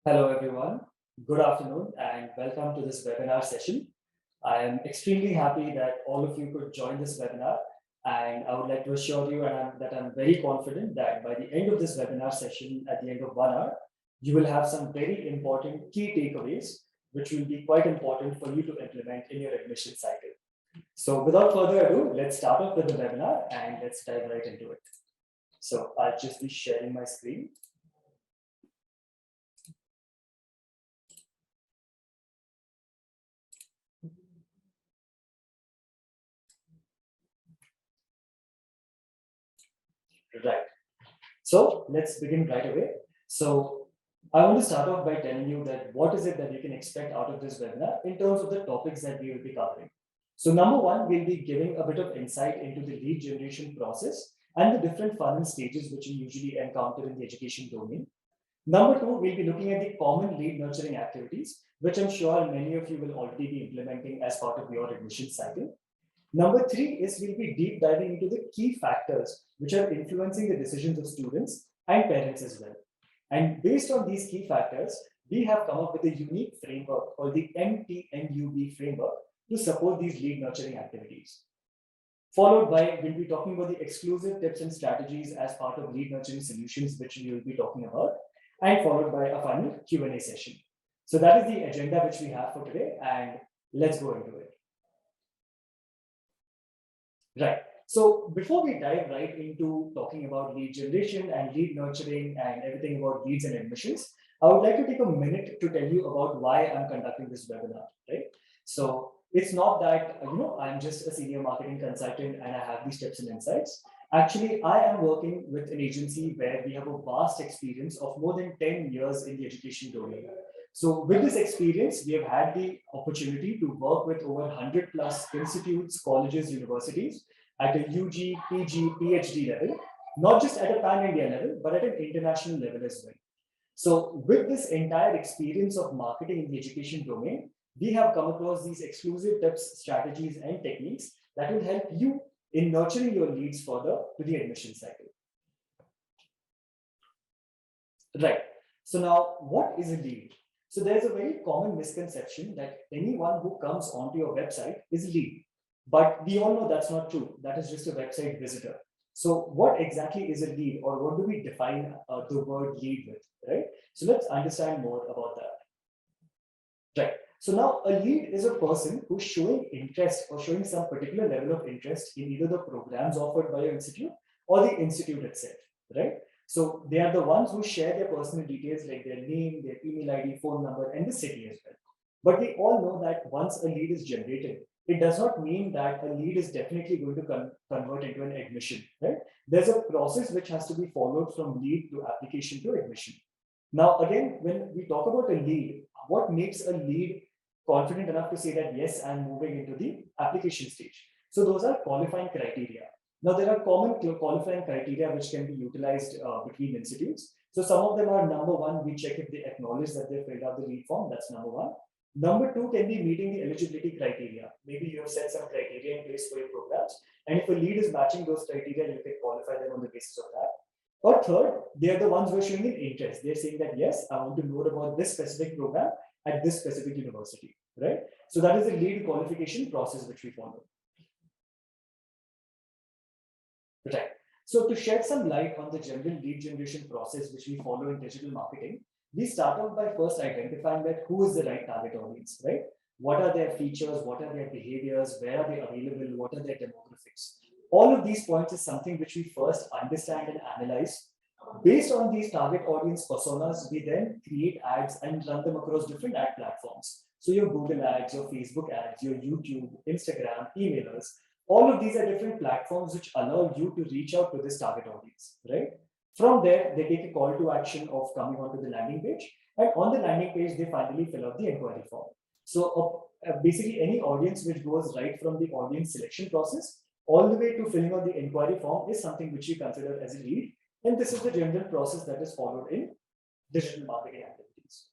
Hello, everyone. Good afternoon, and welcome to this webinar session. I am extremely happy that all of you could join this webinar, and I would like to assure you that I'm very confident that by the end of this webinar session, at the end of 1 hour, you will have some very important key takeaways, which will be quite important for you to implement in your admission cycle. So without further ado, let's start off with the webinar and let's dive right into it. So I'll just be sharing my screen. Right. So let's begin right away. So I want to start off by telling you that what is it that you can expect out of this webinar in terms of the topics that we will be covering. So number one, we'll be giving a bit of insight into the lead generation process and the different funnel stages which you usually encounter in the education domain. Number two, we'll be looking at the common lead nurturing activities, which I'm sure many of you will already be implementing as part of your admission cycle. Number three is we'll be deep diving into the key factors which are influencing the decisions of students and parents as well. And based on these key factors, we have come up with a unique framework called the MTNUB framework to support these lead nurturing activities. Followed by, we'll be talking about the exclusive tips and strategies as part of lead nurturing solutions, which we will be talking about, and followed by a final Q&A session. So that is the agenda which we have for today, and let's go into it. Right. So before we dive right into talking about lead generation and lead nurturing and everything about leads and admissions, I would like to take a minute to tell you about why I'm conducting this webinar, right? So it's not that, I'm just a senior marketing consultant and I have these tips and insights. Actually, I am working with an agency where we have a vast experience of more than 10 years in the education domain. So with this experience, we have had the opportunity to work with over 100 plus institutes, colleges, universities at a UG, PG, PhD level, not just at a pan-India level, but at an international level as well. So with this entire experience of marketing in the education domain, we have come across these exclusive tips, strategies, and techniques that will help you in nurturing your leads further to the admission cycle. Right. So now, what is a lead? So there's a very common misconception that anyone who comes onto your website is a lead. But we all know that's not true. That is just a website visitor. So what exactly is a lead, or what do we define the word lead with, right? So let's understand more about that. Right. So now a lead is a person who's showing interest or showing some particular level of interest in either the programs offered by your institute or the institute itself, right? So they are the ones who share their personal details like their name, their email ID, phone number, and the city as well. But we all know that once a lead is generated, it does not mean that a lead is definitely going to convert into an admission, right? There's a process which has to be followed from lead to application to admission. Now, again, when we talk about a lead, what makes a lead confident enough to say that, yes, I'm moving into the application stage? So those are qualifying criteria. Now, there are common qualifying criteria which can be utilized between institutes. So some of them are number one, we check if they acknowledge that they filled out the lead form. That's number one. Number two can be meeting the eligibility criteria. Maybe you have set some criteria in place for your programs. And if a lead is matching those criteria, you can qualify them on the basis of that. Or third, they are the ones who are showing an interest. They're saying that, yes, I want to know about this specific program at this specific university, right? So that is the lead qualification process which we follow. Right. So to shed some light on the general lead generation process which we follow in digital marketing, we start off by first identifying that who is the right target audience, right? What are their features? What are their behaviors? Where are they available? What are their demographics? All of these points is something which we first understand and analyze. Based on these target audience personas, we then create ads and run them across different ad platforms. So your Google ads, your Facebook ads, your YouTube, Instagram, emailers, all of these are different platforms which allow you to reach out to this target audience, right? From there, they take a call to action of coming onto the landing page. And on the landing page, they finally fill out the inquiry form. So basically any audience which goes right from the audience selection process all the way to filling out the inquiry form is something which you consider as a lead. And this is the general process that is followed in digital marketing activities.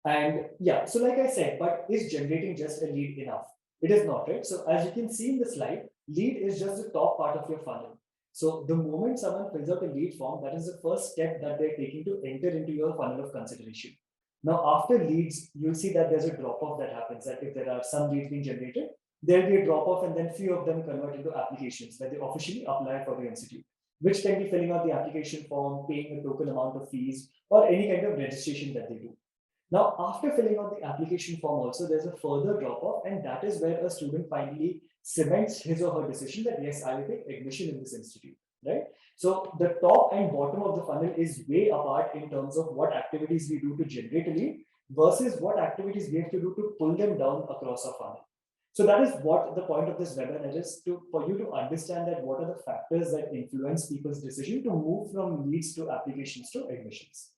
And yeah, so like I said, but is generating just a lead enough? It is not, right? So as you can see in the slide, lead is just the top part of your funnel. So the moment someone fills out a lead form, that is the first step that they're taking to enter into your funnel of consideration. Now, after leads, you'll see that there's a drop-off that happens, that if there are some leads being generated, there'll be a drop-off and then few of them convert into applications that they officially apply for the institute, which can be filling out the application form, paying a token amount of fees, or any kind of registration that they do. Now, after filling out the application form also, there's a further drop-off, and that is where a student finally cements his or her decision that, yes, I will take admission in this institute, right? So the top and bottom of the funnel is way apart in terms of what activities we do to generate a lead versus what activities we have to do to pull them down across our funnel. So that is what the point of this webinar is, for you to understand that what are the factors that influence people's decision to move from leads to applications to admissions.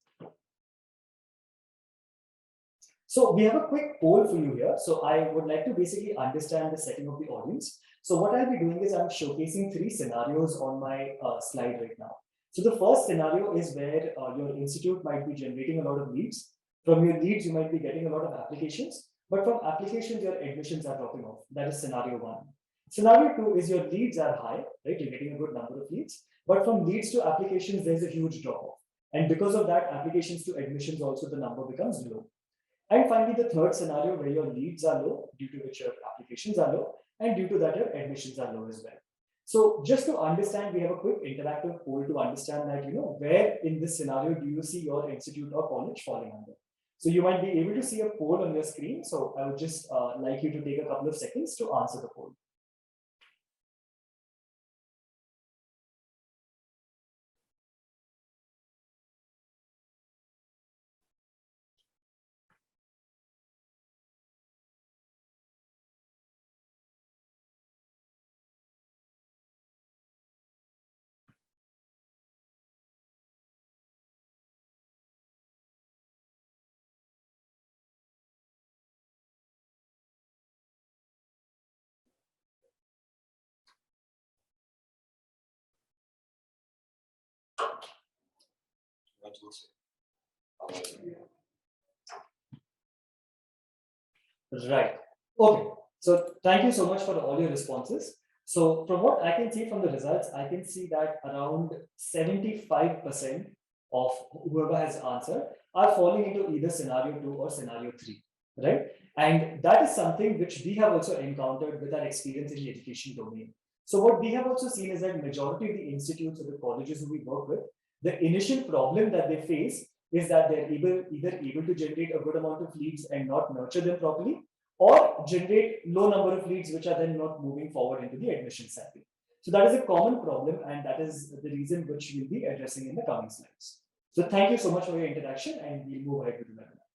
So we have a quick poll for you here. So I would like to basically understand the setting of the audience. So what I'll be doing is I'm showcasing 3 scenarios on my slide right now. So the first scenario is where your institute might be generating a lot of leads. From your leads, you might be getting a lot of applications, but from applications, your admissions are dropping off. That is scenario 1. Scenario 2 is your leads are high, right? You're getting a good number of leads, but from leads to applications, there's a huge drop off. And because of that, applications to admissions also, the number becomes low. And finally, the third scenario where your leads are low, due to which your applications are low, and due to that, your admissions are low as well. So just to understand, we have a quick interactive poll to understand that, where in this scenario do you see your institute or college falling under? So you might be able to see a poll on your screen. So I would just like you to take a couple of seconds to answer the poll. Right. Okay. So thank you so much for all your responses. So from what I can see from the results, I can see that around 75% of whoever has answered are falling into either scenario 2 or scenario 3, right? And that is something which we have also encountered with our experience in the education domain. So what we have also seen is that majority of the institutes or the colleges who we work with, the initial problem that they face is that they're either able to generate a good amount of leads and not nurture them properly, or generate low number of leads which are then not moving forward into the admission cycle. So that is a common problem, and that is the reason which we'll be addressing in the coming slides. So thank you so much for your introduction, and we'll move ahead with the webinar.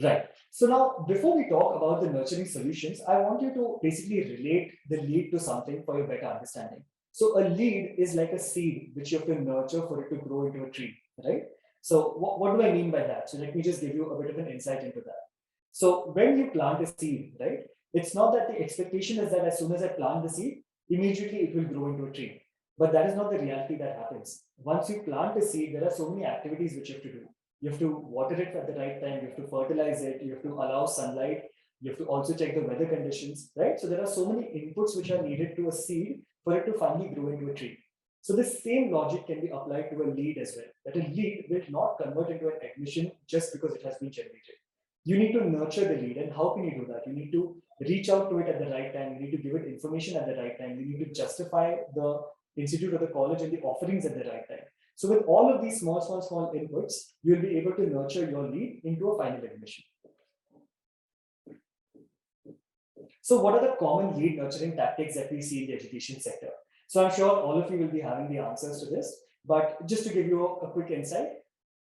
Right. So now, before we talk about the nurturing solutions, I want you to basically relate the lead to something for your better understanding. So a lead is like a seed which you have to nurture for it to grow into a tree, right? So what do I mean by that? So let me just give you a bit of an insight into that. So when you plant a seed, right, it's not that the expectation is that as soon as I plant the seed, immediately it will grow into a tree. But that is not the reality that happens. Once you plant a seed, there are so many activities which you have to do. You have to water it at the right time, you have to fertilize it, you have to allow sunlight, you have to also check the weather conditions, right? So there are so many inputs which are needed to a seed for it to finally grow into a tree. So the same logic can be applied to a lead as well, that a lead will not convert into an admission just because it has been generated. You need to nurture the lead, and how can you do that? You need to reach out to it at the right time, you need to give it information at the right time, you need to justify the institute or the college and the offerings at the right time. So with all of these small inputs, you'll be able to nurture your lead into a final admission. So what are the common lead nurturing tactics that we see in the education sector? So I'm sure all of you will be having the answers to this, but just to give you a quick insight,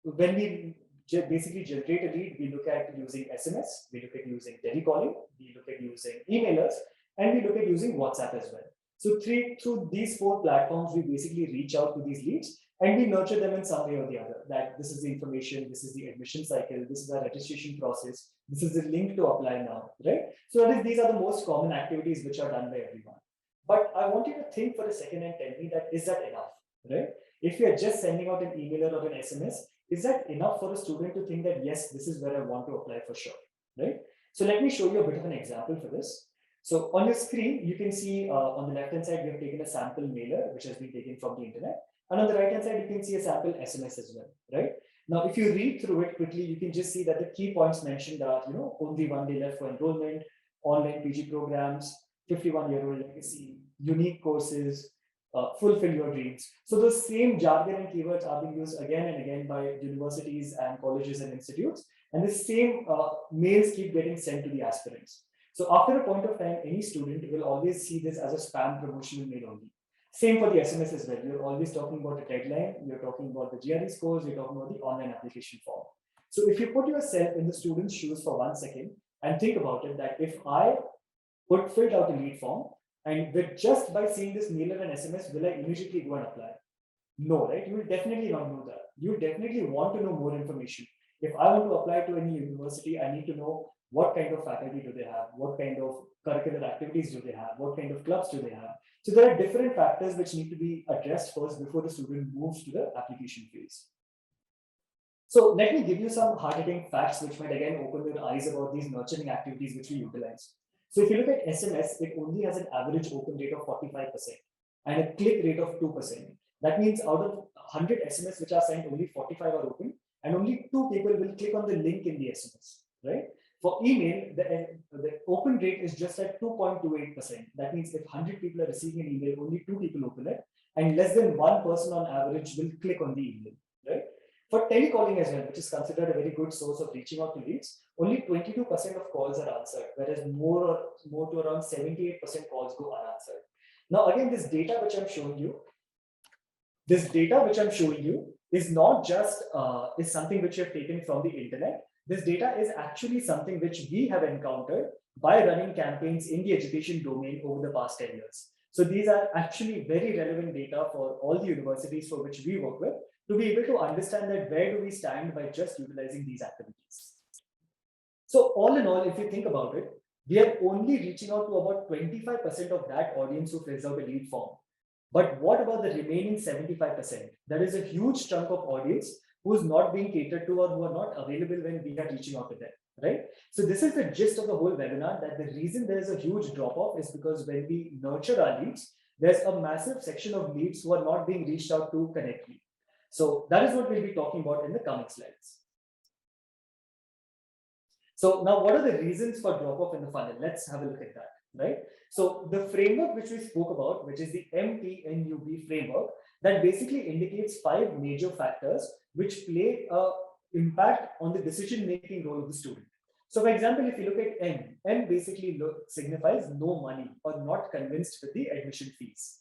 when we basically generate a lead, we look at using SMS, we look at using telecalling, we look at using emailers, and we look at using WhatsApp as well. So through these 4 platforms, we basically reach out to these leads and we nurture them in some way or the other. That this is the information, this is the admission cycle, this is our registration process, this is the link to apply now, right? So these are the most common activities which are done by everyone. But I want you to think for a second and tell me that is that enough, right? If you're just sending out an email or an SMS, is that enough for a student to think that, yes, this is where I want to apply for sure, right? So let me show you a bit of an example for this. So on your screen, you can see on the left-hand side, we have taken a sample mailer, which has been taken from the internet. And on the right-hand side, you can see a sample SMS as well, right? Now, if you read through it quickly, you can just see that the key points mentioned are, only 1 day left for enrollment, online PG programs, 51-year-old legacy, unique courses, fulfill your dreams. So those same jargon and keywords are being used again and again by universities and colleges and institutes. And the same mails keep getting sent to the aspirants. So after a point of time, any student will always see this as a spam promotional mail only. Same for the SMS as well. You're always talking about the deadline, you're talking about the GRE scores, you're talking about the online application form. So if you put yourself in the student's shoes for 1 second and think about it, that if I filled out a lead form, and with just by seeing this mailer and SMS, will I immediately go and apply? No, right? You will definitely not know that. You definitely want to know more information. If I want to apply to any university, I need to know what kind of faculty do they have, what kind of curricular activities do they have, what kind of clubs do they have. So there are different factors which need to be addressed first before the student moves to the application phase. So let me give you some hard-hitting facts which might again open your eyes about these nurturing activities which we utilize. So if you look at SMS, it only has an average open rate of 45% and a click rate of 2%. That means out of 100 SMS which are sent, only 45 are open and only 2 people will click on the link in the SMS, right? For email, the open rate is just at 2.28%. That means if 100 people are receiving an email, only 2 people open it and less than 1 person on average will click on the email, right? For telecalling as well, which is considered a very good source of reaching out to leads, only 22% of calls are answered, whereas more to around 78% calls go unanswered. Now, again, this data which I'm showing you is not just is something which you have taken from the internet. This data is actually something which we have encountered by running campaigns in the education domain over the past 10 years. So these are actually very relevant data for all the universities for which we work with, to be able to understand that where do we stand by just utilizing these activities. So all in all, if you think about it, we are only reaching out to about 25% of that audience who fills out a lead form. But what about the remaining 75%? That is a huge chunk of audience who is not being catered to or who are not available when we are reaching out to them, right? So this is the gist of the whole webinar, that the reason there is a huge drop-off is because when we nurture our leads, there's a massive section of leads who are not being reached out to correctly. So that is what we'll be talking about in the coming slides. So now what are the reasons for drop-off in the funnel? Let's have a look at that, right? So the framework which we spoke about, which is the MTNUB framework, that basically indicates 5 major factors which play an impact on the decision-making role of the student. So for example, if you look at M basically signifies no money or not convinced with the admission fees.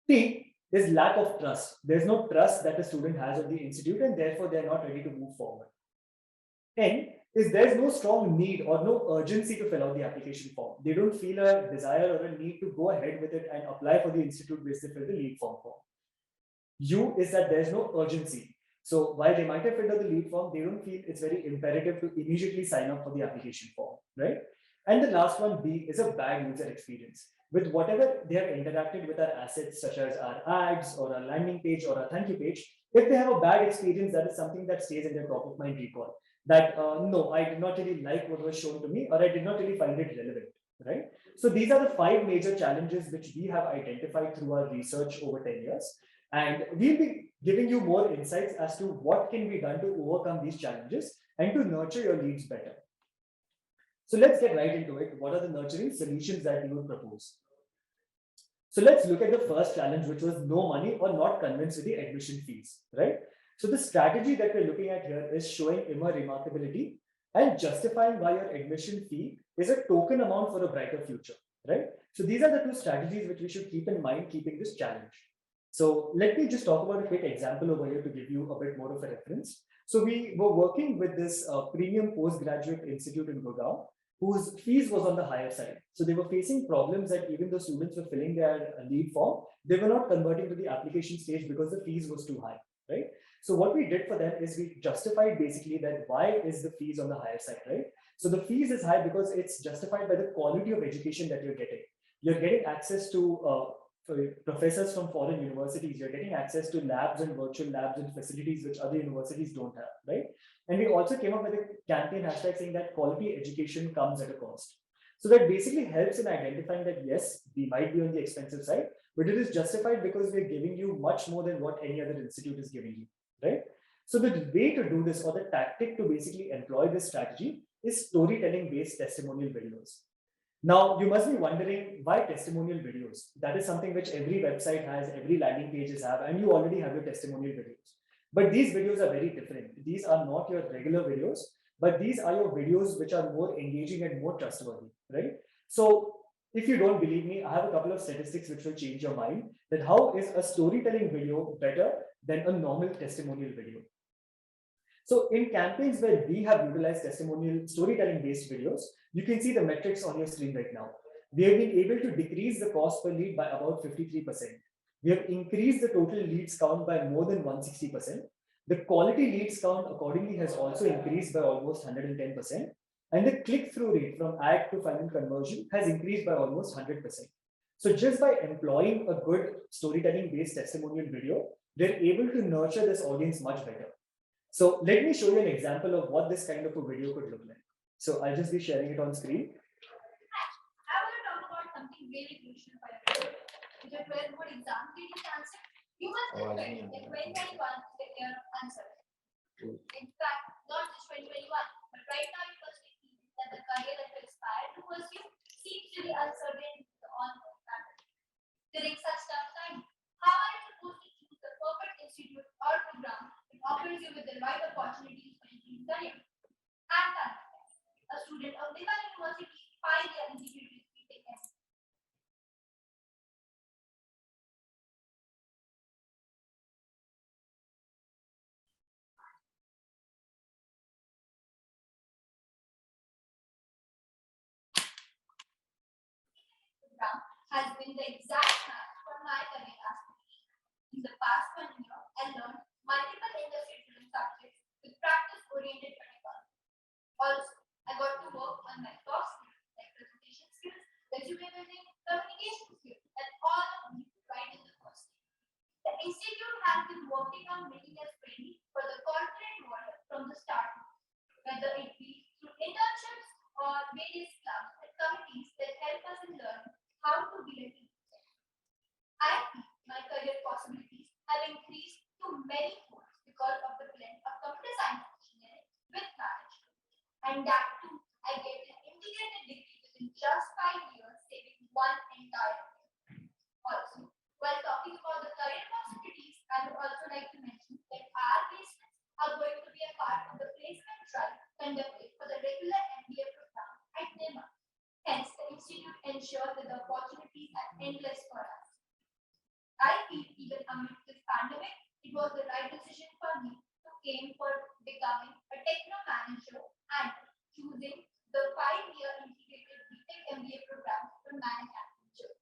T is lack of trust. There's no trust that the student has of the institute and therefore they're not ready to move forward. N is there's no strong need or no urgency to fill out the application form. They don't feel a desire or a need to go ahead with it and apply for the institute based to fill the lead form. U is that there's no urgency. So while they might have filled out the lead form, they don't feel it's very imperative to immediately sign up for the application form, right? And the last one, B, is a bad user experience. With whatever they have interacted with our assets, such as our ads or our landing page or our thank you page, if they have a bad experience, that is something that stays in their top of mind recall. That no, I did not really like what was shown to me, or I did not really find it relevant, right? So these are the 5 major challenges which we have identified through our research over 10 years. And we'll be giving you more insights as to what can be done to overcome these challenges and to nurture your leads better. So let's get right into it. What are the nurturing solutions that we would propose? So let's look at the first challenge, which was no money or not convinced with the admission fees, right? So the strategy that we're looking at here is showing immer remarkability and justifying why your admission fee is a token amount for a brighter future, right? So these are the 2 strategies which we should keep in mind keeping this challenge. So let me just talk about a quick example over here to give you a bit more of a reference. So we were working with this premium postgraduate institute in Gurgaon, whose fees was on the higher side. So they were facing problems that even though students were filling their lead form, they were not converting to the application stage because the fees was too high, right? So what we did for them is we justified basically that why is the fees on the higher side, right? So the fees is high because it's justified by the quality of education that you're getting. You're getting access to professors from foreign universities, you're getting access to labs and virtual labs and facilities which other universities don't have, right? And we also came up with a campaign hashtag saying that quality education comes at a cost. So that basically helps in identifying that yes, we might be on the expensive side, but it is justified because we're giving you much more than what any other institute is giving you, right? So the way to do this, or the tactic to basically employ this strategy, is storytelling based testimonial videos. Now, you must be wondering why testimonial videos? That is something which every website has, every landing pages have, and you already have your testimonial videos. But these videos are very different. These are not your regular videos, but these are your videos which are more engaging and more trustworthy, right? So if you don't believe me, I have a couple of statistics which will change your mind, that how is a storytelling video better than a normal testimonial video. So in campaigns where we have utilized testimonial storytelling based videos, you can see the metrics on your screen right now. We have been able to decrease the cost per lead by about 53%. We have increased the total leads count by more than 160%. The quality leads count accordingly has also increased by almost 110%. And the click-through rate from ad to final conversion has increased by almost 100%. So just by employing a good storytelling based testimonial video, they're able to nurture this audience much better. So let me show you an example of what this kind of a video could look like. So I'll just be sharing it on screen. I want to talk about something really crucial for your with your 12 board exam getting answer. You must be ready that 2021 is the year of answer. In fact, not just 2021, but right now you must be thinking that the career that you aspire to pursue seems to be uncertain with the ongoing pandemic. During such tough time, how are you supposed to choose the perfect institute or program that offers you with the right opportunities for your dream career? And a student of Devise University's 5-year institute BTech. Program has been the exact match for my career aspiration. In the past 1 year, I learned multiple industry-driven subjects with practice-oriented pedagogy. Also, I got to work on my soft skills like presentation skills, resume building, communication skills, and all of these right in the first year. The institute has been working on making us ready for the corporate world from the start, whether it be through internships or various clubs and committees that help us in learning how to be a team. I feel my career possibilities have increased to many folds because of the blend of computer science engineering with management. And that too, I get an integrated degree within just 5 years, saving one entire year. Also, while talking about the career possibilities, I would also like to mention that our placements are going to be a part of the placement drive conducted for the regular MBA program at NEMA. Hence, the institute ensures that the opportunities are endless for us. I feel even amid this pandemic, it was the right decision for me to aim for becoming a techno manager and choosing the 5-year integrated BTech MBA program for manufacturing.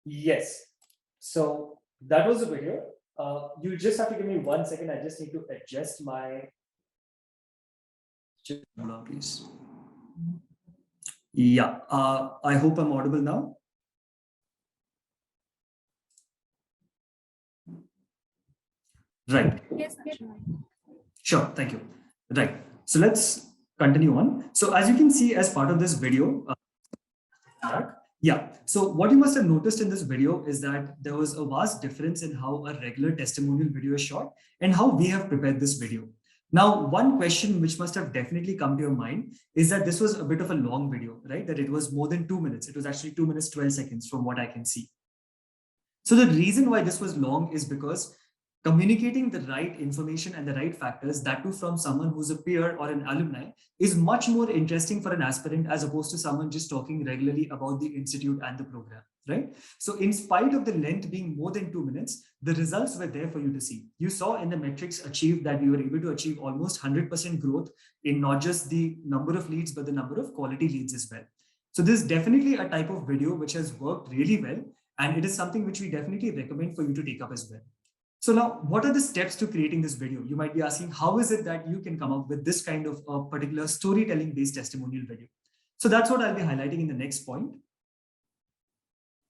Yes. So that was the video. You just have to give me 1 second. I just need to adjust my. Please. Yeah. I hope I'm audible now. Right. Yes, sure. Thank you. Right. So let's continue on. So as you can see, as part of this video, yeah. So what you must have noticed in this video is that there was a vast difference in how a regular testimonial video is shot and how we have prepared this video. Now, one question which must have definitely come to your mind is that this was a bit of a long video, right? That it was more than 2 minutes. It was actually 2 minutes, 12 seconds from what I can see. So the reason why this was long is because communicating the right information and the right factors, that too from someone who's a peer or an alumni, is much more interesting for an aspirant as opposed to someone just talking regularly about the institute and the program, right? So in spite of the length being more than 2 minutes, the results were there for you to see. You saw in the metrics achieved that we were able to achieve almost 100% growth in not just the number of leads, but the number of quality leads as well. So this is definitely a type of video which has worked really well. And it is something which we definitely recommend for you to take up as well. So now, what are the steps to creating this video? You might be asking, how is it that you can come up with this kind of a particular storytelling based testimonial video? So that's what I'll be highlighting in the next point.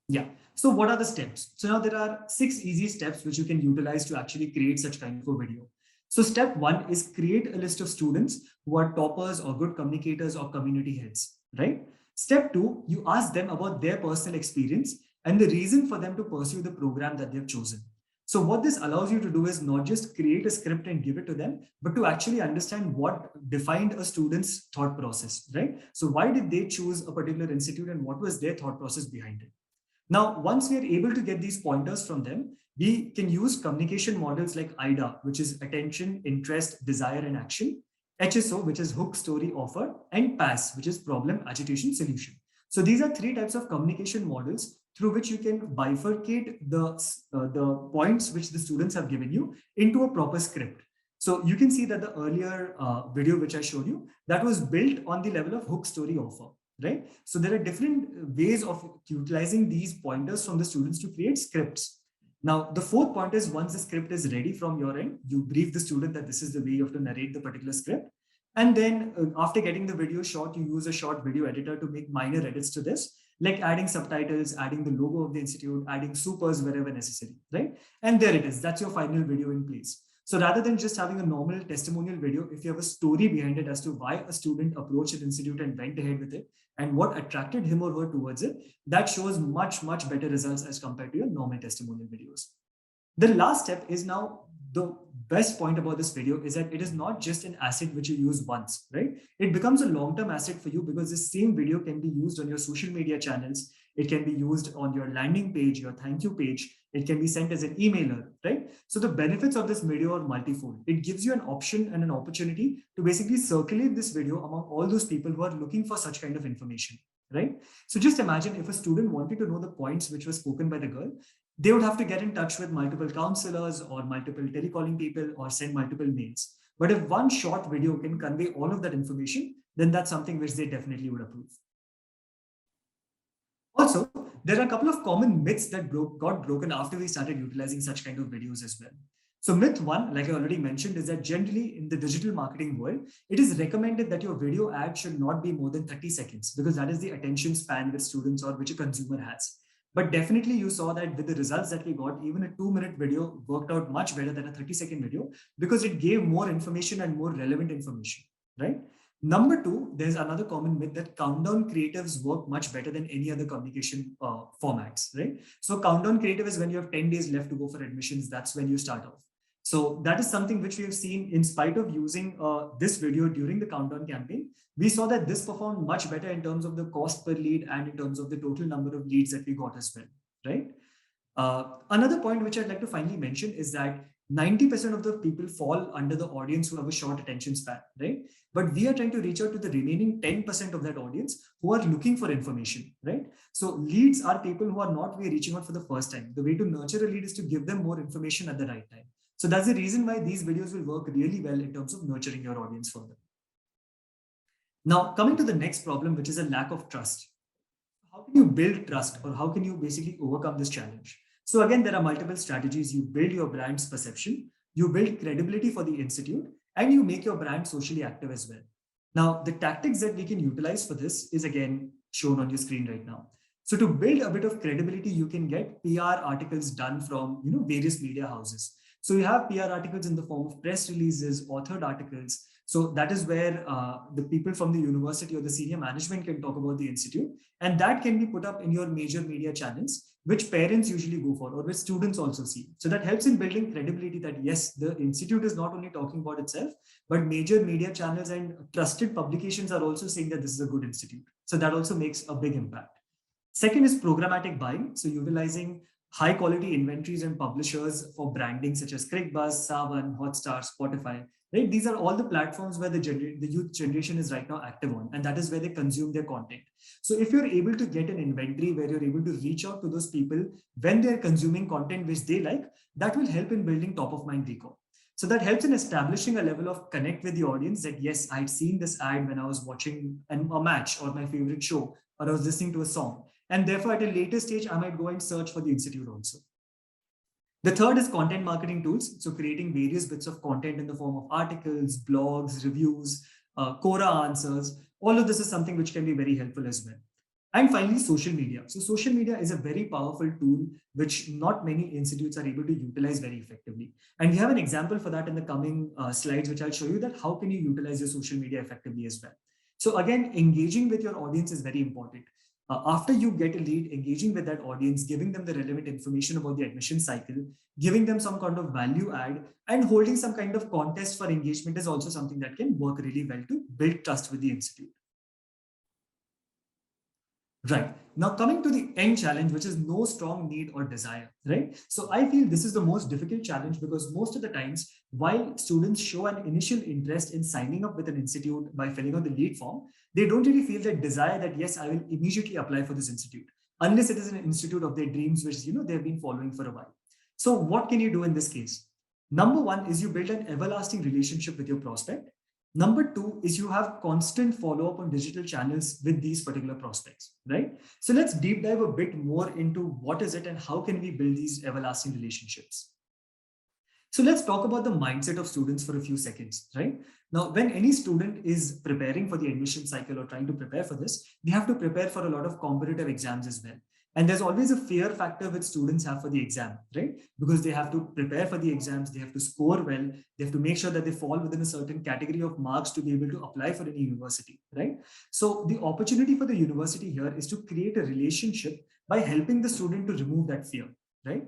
Yeah. So what are the steps? So now there are 6 easy steps which you can utilize to actually create such kind of a video. So step 1 is create a list of students who are toppers or good communicators or community heads, right? Step 2, you ask them about their personal experience and the reason for them to pursue the program that they've chosen. So what this allows you to do is not just create a script and give it to them, but to actually understand what defined a student's thought process, right? So why did they choose a particular institute and what was their thought process behind it? Now, once we are able to get these pointers from them, we can use communication models like IDA, which is attention, interest, desire, and action, HSO, which is hook, story, offer, and PASS, which is problem, agitation, solution. So these are 3 types of communication models through which you can bifurcate the points which the students have given you into a proper script. So you can see that the earlier video which I showed you, that was built on the level of hook, story, offer, right? So there are different ways of utilizing these pointers from the students to create scripts. Now, the fourth point is once the script is ready from your end, you brief the student that this is the way you have to narrate the particular script. And then after getting the video shot, you use a short video editor to make minor edits to this, like adding subtitles, adding the logo of the institute, adding supers wherever necessary, right? And there it is. That's your final video in place. So rather than just having a normal testimonial video, if you have a story behind it as to why a student approached an institute and went ahead with it and what attracted him or her towards it, that shows much, much better results as compared to your normal testimonial videos. The last step is now the best point about this video is that it is not just an asset which you use once, right? It becomes a long-term asset for you because this same video can be used on your social media channels. It can be used on your landing page, your thank you page. It can be sent as an emailer, right? So the benefits of this video are multifold. It gives you an option and an opportunity to basically circulate this video among all those people who are looking for such kind of information, right? So just imagine if a student wanted to know the points which were spoken by the girl, they would have to get in touch with multiple counselors or multiple telecalling people or send multiple mails. But if one short video can convey all of that information, then that's something which they definitely would approve. Also, there are a couple of common myths that got broken after we started utilizing such kind of videos as well. So myth 1, like I already mentioned, is that generally in the digital marketing world, it is recommended that your video ad should not be more than 30 seconds because that is the attention span which students or which a consumer has. But definitely you saw that with the results that we got, even a 2-minute video worked out much better than a 30-second video because it gave more information and more relevant information, right? Number 2, there's another common myth that countdown creatives work much better than any other communication formats, right? So countdown creative is when you have 10 days left to go for admissions. That's when you start off. So that is something which we have seen in spite of using this video during the countdown campaign. We saw that this performed much better in terms of the cost per lead and in terms of the total number of leads that we got as well, right? Another point which I'd like to finally mention is that 90% of the people fall under the audience who have a short attention span, right? But we are trying to reach out to the remaining 10% of that audience who are looking for information, right? So leads are people who are not really reaching out for the first time. The way to nurture a lead is to give them more information at the right time. So that's the reason why these videos will work really well in terms of nurturing your audience further. Now, coming to the next problem, which is a lack of trust. How can you build trust or how can you basically overcome this challenge? So again, there are multiple strategies. You build your brand's perception, you build credibility for the institute, and you make your brand socially active as well. Now, the tactics that we can utilize for this is again shown on your screen right now. So to build a bit of credibility, you can get PR articles done from various media houses. So you have PR articles in the form of press releases, authored articles. So that is where the people from the university or the senior management can talk about the institute. And that can be put up in your major media channels, which parents usually go for or which students also see. So that helps in building credibility that yes, the institute is not only talking about itself, but major media channels and trusted publications are also saying that this is a good institute. So that also makes a big impact. Second is programmatic buying. So utilizing high quality inventories and publishers for branding such as ClickBuzz, Savan, Hotstar, Spotify. Right? These are all the platforms where the youth generation is right now active on, and that is where they consume their content. So if you're able to get an inventory where you're able to reach out to those people when they're consuming content which they like, that will help in building top of mind recall. So that helps in establishing a level of connect with the audience that yes, I'd seen this ad when I was watching a match or my favorite show, or I was listening to a song. And therefore, at a later stage, I might go and search for the institute also. The third is content marketing tools. So creating various bits of content in the form of articles, blogs, reviews, Quora answers. All of this is something which can be very helpful as well. And finally, social media. So social media is a very powerful tool which not many institutes are able to utilize very effectively. And we have an example for that in the coming slides, which I'll show you that how can you utilize your social media effectively as well. So again, engaging with your audience is very important. After you get a lead, engaging with that audience, giving them the relevant information about the admission cycle, giving them some kind of value add, and holding some kind of contest for engagement is also something that can work really well to build trust with the institute. Right. Now, coming to the end challenge, which is no strong need or desire, right? So I feel this is the most difficult challenge because most of the times, while students show an initial interest in signing up with an institute by filling out the lead form, they don't really feel that desire that, yes, I will immediately apply for this institute, unless it is an institute of their dreams, which, they've been following for a while. So what can you do in this case? Number one is you build an everlasting relationship with your prospect. Number two is you have constant follow up on digital channels with these particular prospects, right? So let's deep dive a bit more into what is it and how can we build these everlasting relationships. So let's talk about the mindset of students for a few seconds, right? Now, when any student is preparing for the admission cycle or trying to prepare for this, they have to prepare for a lot of competitive exams as well. And there's always a fear factor which students have for the exam, right? Because they have to prepare for the exams, they have to score well, they have to make sure that they fall within a certain category of marks to be able to apply for any university, right? So the opportunity for the university here is to create a relationship by helping the student to remove that fear, right?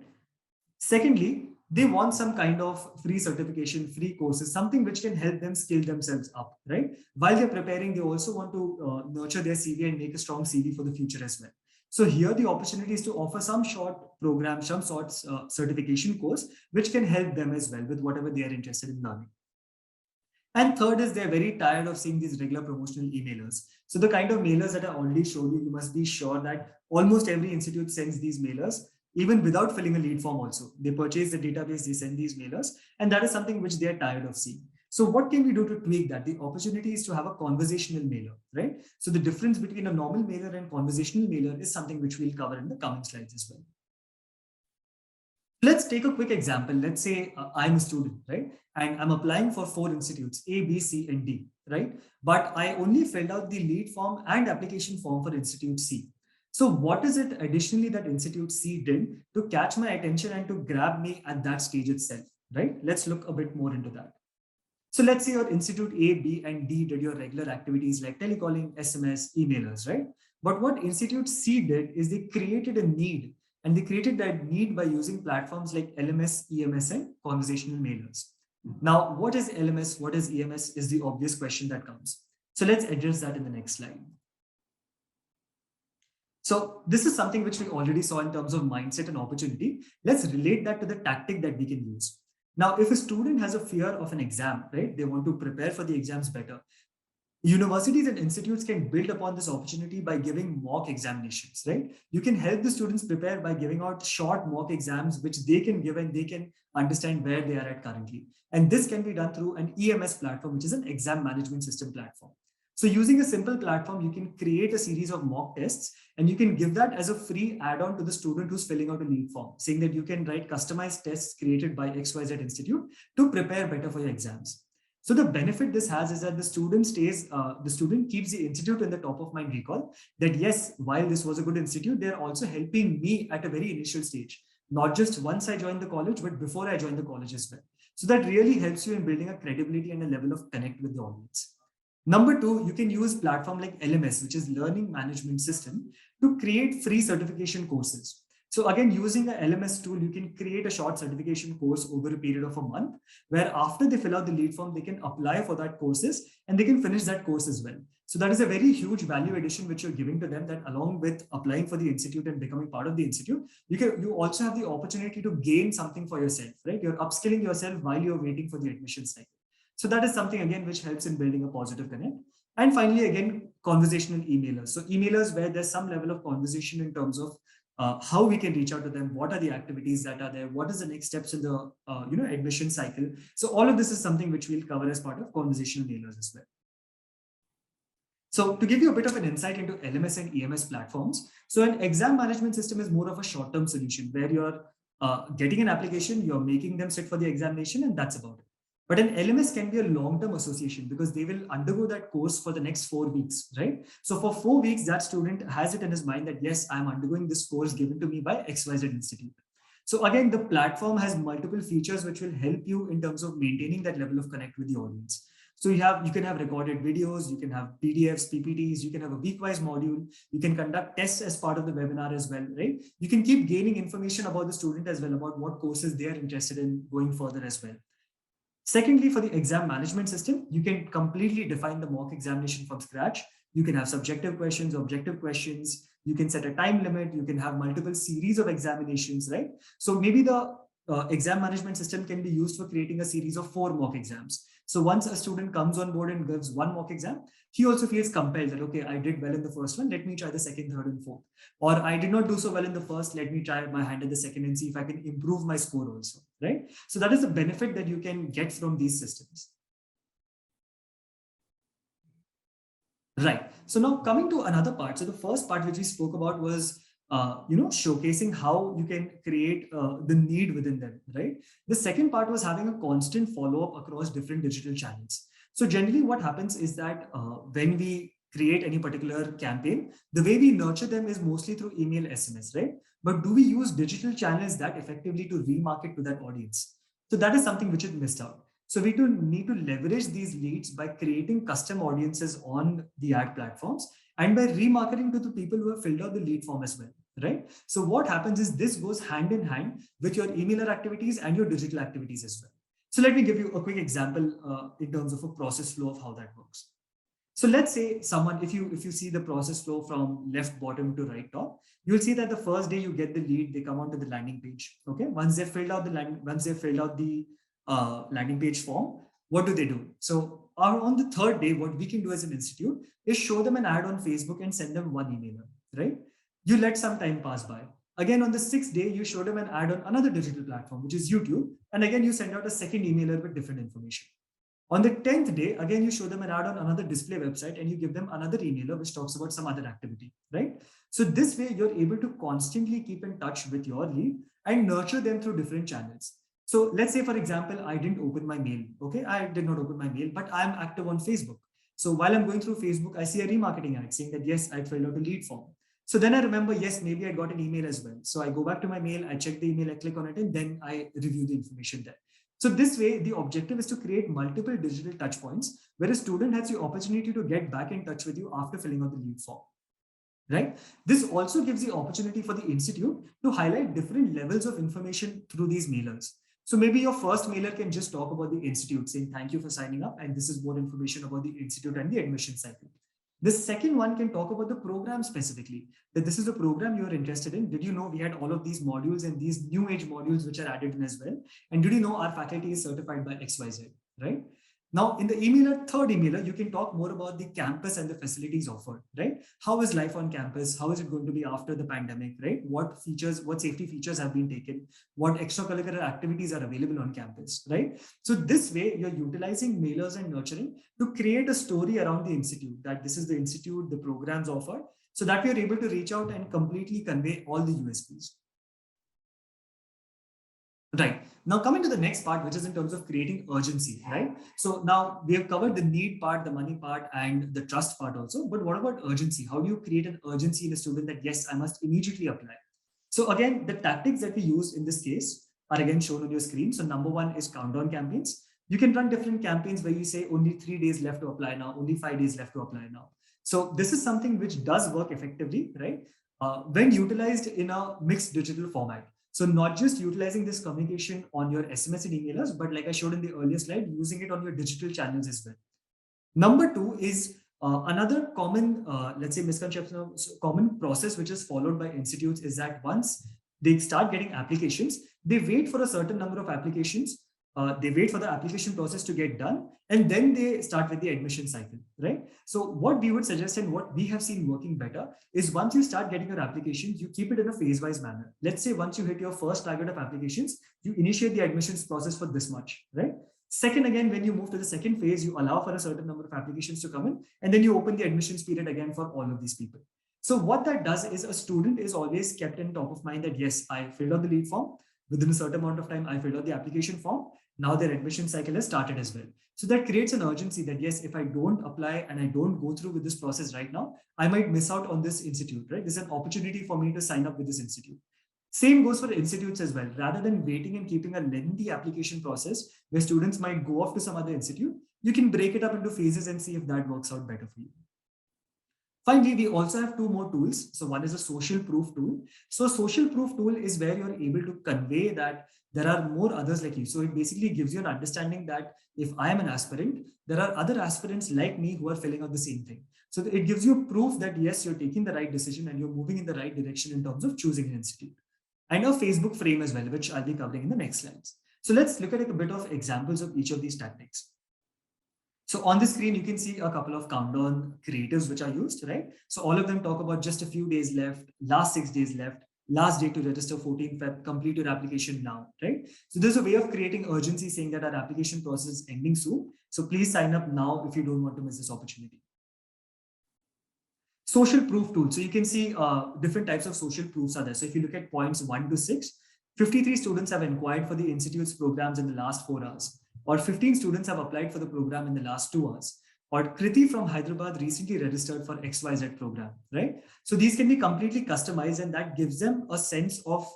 Secondly, they want some kind of free certification, free courses, something which can help them skill themselves up, right? While they're preparing, they also want to nurture their CV and make a strong CV for the future as well. So here the opportunity is to offer some short program, some sort certification course, which can help them as well with whatever they are interested in learning. And third is they're very tired of seeing these regular promotional emailers. So the kind of mailers that I already showed you, you must be sure that almost every institute sends these mailers, even without filling a lead form also. They purchase the database, they send these mailers, and that is something which they're tired of seeing. So what can we do to tweak that? The opportunity is to have a conversational mailer, right? So the difference between a normal mailer and conversational mailer is something which we'll cover in the coming slides as well. Let's take a quick example. Let's say I'm a student, right? And I'm applying for 4 institutes, A, B, C, and D, right? But I only filled out the lead form and application form for Institute C. So what is it additionally that Institute C did to catch my attention and to grab me at that stage itself, right? Let's look a bit more into that. So let's say your Institute A, B, and D did your regular activities like telecalling, SMS, emailers, right? But what Institute C did is they created a need, and they created that need by using platforms like LMS, EMS, and conversational mailers. Now, what is LMS? What is EMS is the obvious question that comes. So let's address that in the next slide. So this is something which we already saw in terms of mindset and opportunity. Let's relate that to the tactic that we can use. Now, if a student has a fear of an exam, right, they want to prepare for the exams better. Universities and institutes can build upon this opportunity by giving mock examinations, right? You can help the students prepare by giving out short mock exams, which they can give and they can understand where they are at currently. And this can be done through an EMS platform, which is an exam management system platform. So using a simple platform, you can create a series of mock tests and you can give that as a free add-on to the student who's filling out a lead form, saying that you can write customized tests created by XYZ Institute to prepare better for your exams. So the benefit this has is that the student keeps the institute in the top of mind recall that yes, while this was a good institute, they're also helping me at a very initial stage, not just once I joined the college, but before I joined the college as well. So that really helps you in building a credibility and a level of connect with the audience. Number two, you can use platform like LMS, which is Learning Management System, to create free certification courses. So again, using a LMS tool, you can create a short certification course over a period of a month, where after they fill out the lead form, they can apply for that courses and they can finish that course as well. So that is a very huge value addition which you're giving to them, that along with applying for the institute and becoming part of the institute, you also have the opportunity to gain something for yourself, right? You're upskilling yourself while you're waiting for the admission cycle. So that is something again which helps in building a positive connect. And finally, again, conversational emailers. So emailers where there's some level of conversation in terms of how we can reach out to them, what are the activities that are there, what is the next steps in the admission cycle. So all of this is something which we'll cover as part of conversational mailers as well. So to give you a bit of an insight into LMS and EMS platforms, so an exam management system is more of a short-term solution where you're getting an application, you're making them sit for the examination, and that's about it. But an LMS can be a long-term association because they will undergo that course for the next 4 weeks, right? So for 4 weeks, that student has it in his mind that, yes, I'm undergoing this course given to me by XYZ Institute. So again, the platform has multiple features which will help you in terms of maintaining that level of connect with the audience. So you can have recorded videos, you can have PDFs, PPTs, you can have a week-wise module, you can conduct tests as part of the webinar as well, right? You can keep gaining information about the student as well, about what courses they are interested in going further as well. Secondly, for the exam management system, you can completely define the mock examination from scratch. You can have subjective questions, objective questions. You can set a time limit. You can have multiple series of examinations, right? So maybe the exam management system can be used for creating a series of 4 mock exams. So once a student comes on board and gives 1 mock exam, he also feels compelled that, okay, I did well in the first one. Let me try the second, third, and fourth. Or I did not do so well in the first. Let me try my hand at the second and see if I can improve my score also, right? So that is the benefit that you can get from these systems. Right. So now coming to another part. So the first part which we spoke about was, showcasing how you can create the need within them, right? The second part was having a constant follow-up across different digital channels. So generally what happens is that when we create any particular campaign, the way we nurture them is mostly through email, SMS, right? But do we use digital channels that effectively to remarket to that audience? So that is something which is missed out. So we do need to leverage these leads by creating custom audiences on the ad platforms and by remarketing to the people who have filled out the lead form as well, right? So what happens is this goes hand in hand with your emailer activities and your digital activities as well. So let me give you a quick example in terms of a process flow of how that works. So let's say someone, if you see the process flow from left bottom to right top, you'll see that the first day you get the lead, they come onto the landing page. Okay, once they've filled out the landing page form, what do? So on the third day, what we can do as an institute is show them an ad on Facebook and send them one emailer, right? You let some time pass by. Again, on the 6th day, you show them an ad on another digital platform, which is YouTube. And again, you send out a second emailer with different information. On the 10th day, again, you show them an ad on another display website and you give them another emailer which talks about some other activity, right? So this way, you're able to constantly keep in touch with your lead and nurture them through different channels. So let's say, for example, I didn't open my mail. Okay, I did not open my mail, but I'm active on Facebook. So while I'm going through Facebook, I see a remarketing ad saying that, yes, I filled out a lead form. So then I remember, yes, maybe I got an email as well. So I go back to my mail, I check the email, I click on it, and then I review the information there. So this way, the objective is to create multiple digital touch points where a student has the opportunity to get back in touch with you after filling out the lead form, right? This also gives the opportunity for the institute to highlight different levels of information through these mailers. So maybe your first mailer can just talk about the institute, saying, thank you for signing up, and this is more information about the institute and the admission cycle. The second one can talk about the program specifically, that this is a program you're interested in. Did you know we had all of these modules and these new age modules which are added in as well? And did you know our faculty is certified by XYZ, right? Now, in the emailer, third emailer, you can talk more about the campus and the facilities offered, right? How is life on campus? How is it going to be after the pandemic, right? What features, what safety features have been taken? What extracurricular activities are available on campus, right? So this way, you're utilizing mailers and nurturing to create a story around the institute, that this is the institute, the programs offered, so that we are able to reach out and completely convey all the USPs. Right. Now coming to the next part, which is in terms of creating urgency, right? So now we have covered the need part, the money part, and the trust part also. But what about urgency? How do you create an urgency in a student that, yes, I must immediately apply? So again, the tactics that we use in this case are again shown on your screen. So number one is countdown campaigns. You can run different campaigns where you say only 3 days left to apply now, only 5 days left to apply now. So this is something which does work effectively, right? When utilized in a mixed digital format. So not just utilizing this communication on your SMS and emailers, but like I showed in the earlier slide, using it on your digital channels as well. Number two is another common, let's say, misconception, common process which is followed by institutes is that once they start getting applications, they wait for a certain number of applications. They wait for the application process to get done, and then they start with the admission cycle, right? So what we would suggest and what we have seen working better is once you start getting your applications, you keep it in a phase-wise manner. Let's say once you hit your first target of applications, you initiate the admissions process for this much, right? Second, again, when you move to the second phase, you allow for a certain number of applications to come in, and then you open the admissions period again for all of these people. So what that does is a student is always kept in top of mind that, yes, I filled out the lead form. Within a certain amount of time, I filled out the application form. Now their admission cycle has started as well. So that creates an urgency that yes, if I don't apply and I don't go through with this process right now, I might miss out on this institute, right? This is an opportunity for me to sign up with this institute. Same goes for institutes as well. Rather than waiting and keeping a lengthy application process where students might go off to some other institute, you can break it up into phases and see if that works out better for you. Finally, we also have two more tools. So one is a social proof tool. So a social proof tool is where you're able to convey that there are more others like you. So it basically gives you an understanding that if I am an aspirant, there are other aspirants like me who are filling out the same thing. So it gives you proof that yes, you're taking the right decision and you're moving in the right direction in terms of choosing an institute. And a Facebook frame as well, which I'll be covering in the next slides. So let's look at a bit of examples of each of these tactics. So on the screen, you can see a couple of countdown creatives which are used, right? So all of them talk about just a few days left, last 6 days left, last day to register 14th Feb, complete your application now, right? So there's a way of creating urgency saying that our application process is ending soon. So please sign up now if you don't want to miss this opportunity. Social proof tool. So you can see different types of social proofs are there. So if you look at points 1 to 6, 53 students have inquired for the institute's programs in the last 4 hours, or 15 students have applied for the program in the last 2 hours, or Kriti from Hyderabad recently registered for XYZ program, right? So these can be completely customized and that gives them a sense of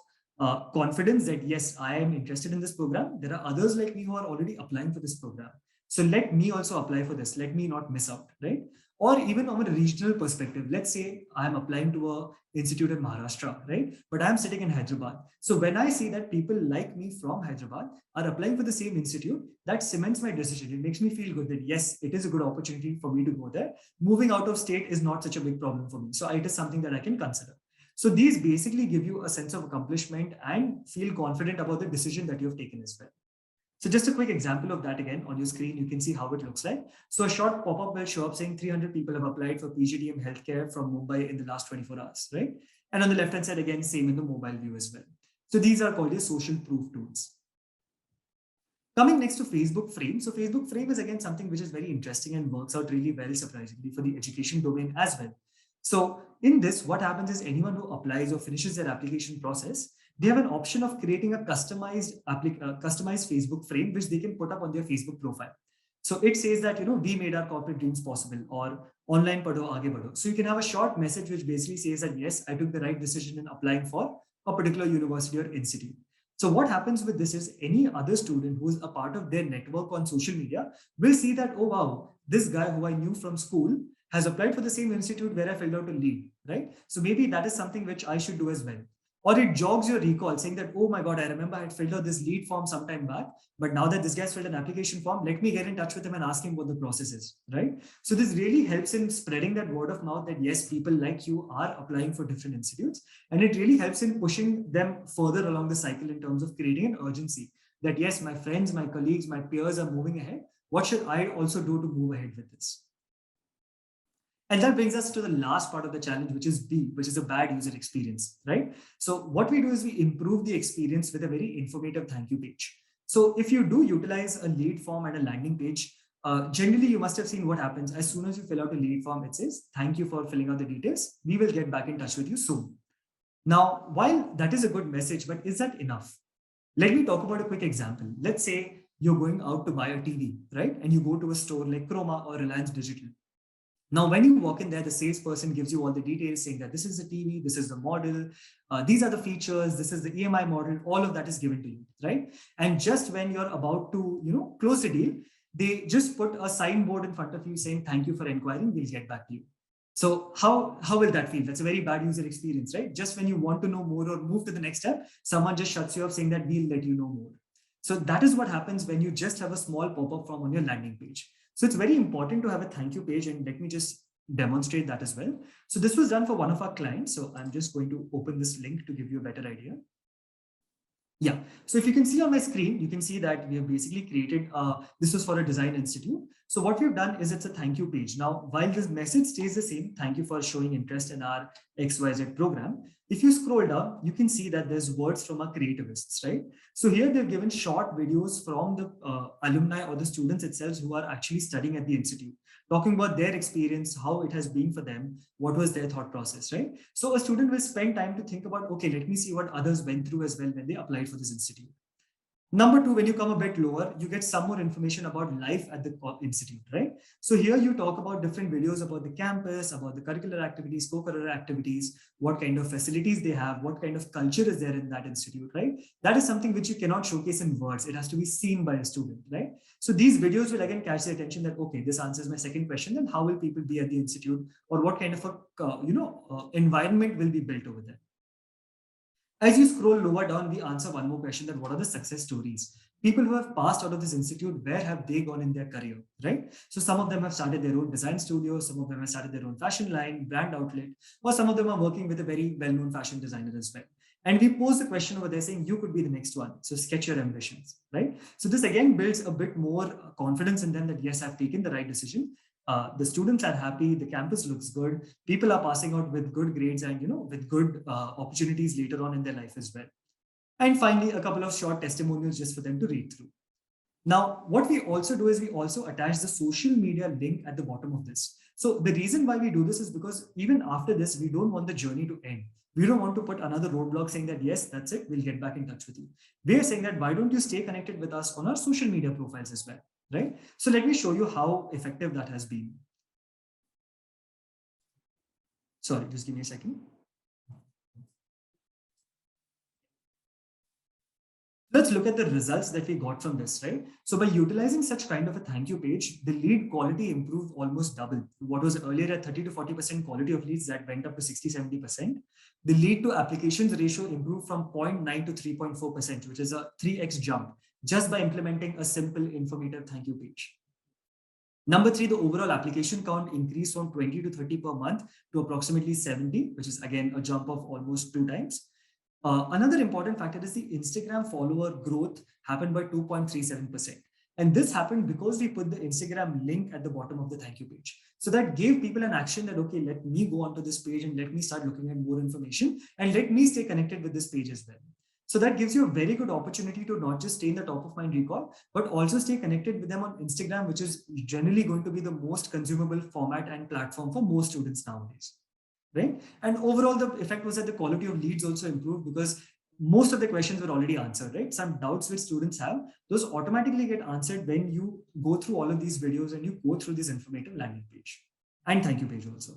confidence that yes, I am interested in this program. There are others like me who are already applying for this program. So let me also apply for this. Let me not miss out, right? Or even from a regional perspective, let's say I'm applying to an institute in Maharashtra, right? But I'm sitting in Hyderabad. So when I see that people like me from Hyderabad are applying for the same institute, that cements my decision. It makes me feel good that yes, it is a good opportunity for me to go there. Moving out of state is not such a big problem for me. So it is something that I can consider. So these basically give you a sense of accomplishment and feel confident about the decision that you have taken as well. So just a quick example of that again on your screen, you can see how it looks like. So a short pop-up will show up saying 300 people have applied for PGDM healthcare from Mumbai in the last 24 hours, right? And on the left-hand side, again, same in the mobile view as well. So these are called your social proof tools. Coming next to Facebook Frame. So Facebook Frame is again something which is very interesting and works out really well, surprisingly, for the education domain as well. So in this, what happens is anyone who applies or finishes their application process, they have an option of creating a customized Facebook frame, which they can put up on their Facebook profile. So it says that, we made our corporate dreams possible, or online padho, aage badho. So you can have a short message which basically says that, yes, I took the right decision in applying for a particular university or institute. So what happens with this is any other student who is a part of their network on social media will see that, oh, wow, this guy who I knew from school has applied for the same institute where I filled out a lead, right? So maybe that is something which I should do as well. Or it jogs your recall saying that, oh my God, I remember I had filled out this lead form sometime back, but now that this guy's filled an application form, let me get in touch with him and ask him what the process is, right? So this really helps in spreading that word of mouth that yes, people like you are applying for different institutes. And it really helps in pushing them further along the cycle in terms of creating an urgency that yes, my friends, my colleagues, my peers are moving ahead. What should I also do to move ahead with this? And that brings us to the last part of the challenge, which is B, which is a bad user experience, right? So what we do is we improve the experience with a very informative thank you page. So if you do utilize a lead form and a landing page, generally you must have seen what happens. As soon as you fill out a lead form, it says, thank you for filling out the details. We will get back in touch with you soon. Now, while that is a good message, but is that enough? Let me talk about a quick example. Let's say you're going out to buy a TV, right? And you go to a store like Chroma or Reliance Digital. Now, when you walk in there, the salesperson gives you all the details saying that this is the TV, this is the model, these are the features, this is the EMI model, all of that is given to you, right? And just when you're about to, close the deal, they just put a signboard in front of you saying, thank you for inquiring, we'll get back to you. So how will that feel? That's a very bad user experience, right? Just when you want to know more or move to the next step, someone just shuts you up saying that we'll let you know more. So that is what happens when you just have a small pop-up form on your landing page. So it's very important to have a thank you page, and let me just demonstrate that as well. So this was done for one of our clients. So I'm just going to open this link to give you a better idea. Yeah, so if you can see on my screen, you can see that we have basically created, this was for a design institute. So what we've done is it's a thank you page. Now, while this message stays the same, thank you for showing interest in our XYZ program. If you scroll down, you can see that there's words from our creativists, right? So here they've given short videos from the alumni or the students itself who are actually studying at the institute, talking about their experience, how it has been for them, what was their thought process, right? So a student will spend time to think about, okay, let me see what others went through as well when they applied for this institute. Number two, when you come a bit lower, you get some more information about life at the institute, right? So here you talk about different videos about the campus, about the curricular activities, co-curricular activities, what kind of facilities they have, what kind of culture is there in that institute, right? That is something which you cannot showcase in words. It has to be seen by a student, right? So these videos will again catch the attention that, okay, this answers my second question, then how will people be at the institute, or what kind of a environment will be built over there? As you scroll lower down, we answer one more question, that what are the success stories? People who have passed out of this institute, where have they gone in their career, right? So some of them have started their own design studio, some of them have started their own fashion line, brand outlet, or some of them are working with a very well-known fashion designer as well. And we pose the question over there saying, you could be the next one. So sketch your ambitions, right? So this again builds a bit more confidence in them that, yes, I've taken the right decision. The students are happy, the campus looks good, people are passing out with good grades and with good opportunities later on in their life as well. And finally, a couple of short testimonials just for them to read through. Now, what we also do is we also attach the social media link at the bottom of this. So the reason why we do this is because even after this, we don't want the journey to end. We don't want to put another roadblock saying that, yes, that's it, we'll get back in touch with you. We are saying that, why don't you stay connected with us on our social media profiles as well, right? So let me show you how effective that has been. Sorry, just give me a second. Let's look at the results that we got from this, right? So by utilizing such kind of a thank you page, the lead quality improved almost double. What was earlier at 30 to 40% quality of leads, that went up to 60, 70%. The lead to applications ratio improved from 0.9 to 3.4%, which is a 3x jump, just by implementing a simple informative thank you page. Number three, the overall application count increased from 20 to 30 per month to approximately 70, which is again a jump of almost 2 times. Another important factor is the Instagram follower growth happened by 2.37%. And this happened because we put the Instagram link at the bottom of the thank you page. So that gave people an action that, okay, let me go onto this page and let me start looking at more information and let me stay connected with this page as well. So that gives you a very good opportunity to not just stay in the top of mind recall, but also stay connected with them on Instagram, which is generally going to be the most consumable format and platform for most students nowadays. Right? And overall, the effect was that the quality of leads also improved because most of the questions were already answered, right? Some doubts which students have, those automatically get answered when you go through all of these videos and you go through this informative landing page and thank you page also.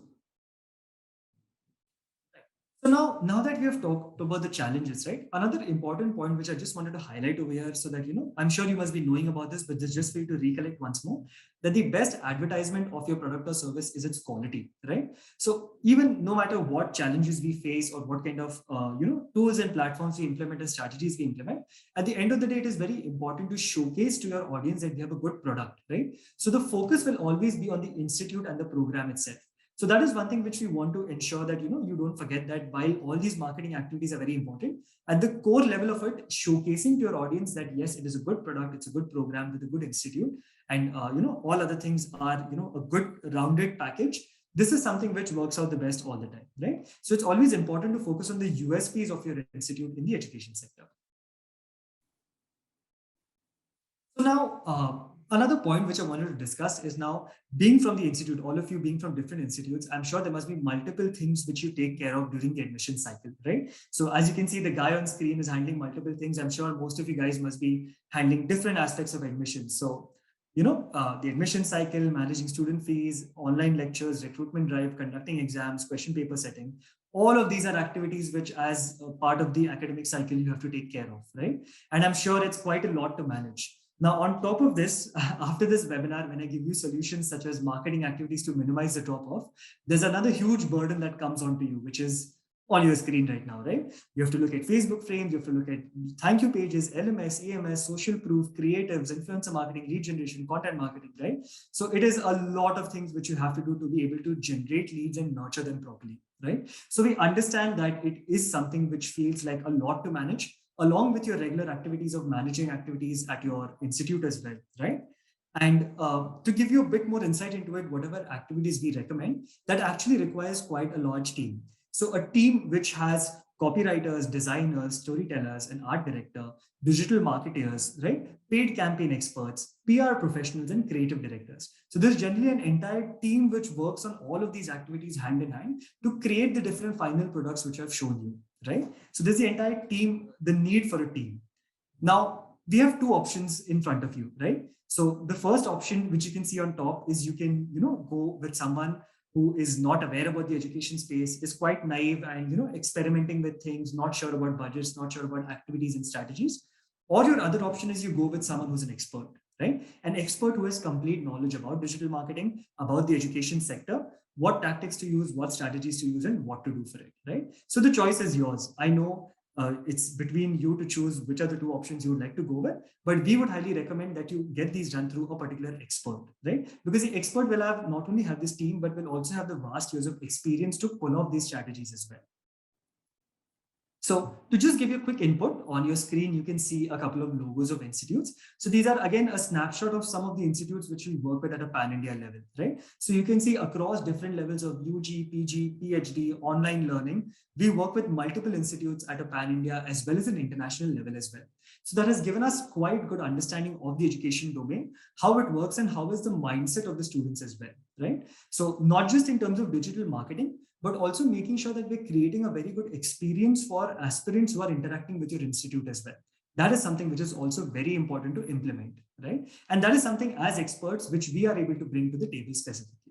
So now that we have talked about the challenges, right? Another important point which I just wanted to highlight over here so that, I'm sure you must be knowing about this, but just for you to recollect once more, that the best advertisement of your product or service is its quality, right? So even no matter what challenges we face or what kind of, tools and platforms we implement and strategies we implement, at the end of the day, it is very important to showcase to your audience that we have a good product, right? So the focus will always be on the institute and the program itself. So that is one thing which we want to ensure that, you don't forget that while all these marketing activities are very important, at the core level of it, showcasing to your audience that, yes, it is a good product, it's a good program with a good institute, and, all other things are, a good rounded package. This is something which works out the best all the time, right? So it's always important to focus on the USPs of your institute in the education sector. So now, another point which I wanted to discuss is now being from the institute, all of you being from different institutes, I'm sure there must be multiple things which you take care of during the admission cycle, right? So as you can see, the guy on screen is handling multiple things. I'm sure most of you guys must be handling different aspects of admission. So, the admission cycle, managing student fees, online lectures, recruitment drive, conducting exams, question paper setting. All of these are activities which as a part of the academic cycle, you have to take care of, right? And I'm sure it's quite a lot to manage. Now, on top of this, after this webinar, when I give you solutions such as marketing activities to minimize the drop-off, there's another huge burden that comes onto you, which is on your screen right now, right? You have to look at Facebook frames, you have to look at thank you pages, LMS, AMS, social proof, creatives, influencer marketing, lead generation, content marketing, right? So it is a lot of things which you have to do to be able to generate leads and nurture them properly, right? So we understand that it is something which feels like a lot to manage, along with your regular activities of managing activities at your institute as well, right? And to give you a bit more insight into it, whatever activities we recommend, that actually requires quite a large team. So a team which has copywriters, designers, storytellers, an art director, digital marketers, right? Paid campaign experts, PR professionals, and creative directors. So there's generally an entire team which works on all of these activities hand in hand to create the different final products which I've shown you, right? So there's the entire team, the need for a team. Now, we have two options in front of you, right? So the first option, which you can see on top, is you can, go with someone who is not aware about the education space, is quite naive and, experimenting with things, not sure about budgets, not sure about activities and strategies. Or your other option is you go with someone who's an expert, right? An expert who has complete knowledge about digital marketing, about the education sector, what tactics to use, what strategies to use, and what to do for it, right? So the choice is yours. I know it's between you to choose which are the two options you would like to go with, but we would highly recommend that you get these done through a particular expert, right? Because the expert will have not only have this team, but will also have the vast years of experience to pull off these strategies as well. So to just give you a quick input, on your screen, you can see a couple of logos of institutes. So these are, again, a snapshot of some of the institutes which we work with at a pan-India level, right? So you can see across different levels of UG, PG, PhD, online learning, we work with multiple institutes at a pan-India as well as an international level as well. So that has given us quite good understanding of the education domain, how it works and how is the mindset of the students as well, right? So not just in terms of digital marketing, but also making sure that we're creating a very good experience for aspirants who are interacting with your institute as well. That is something which is also very important to implement, right? And that is something as experts which we are able to bring to the table specifically.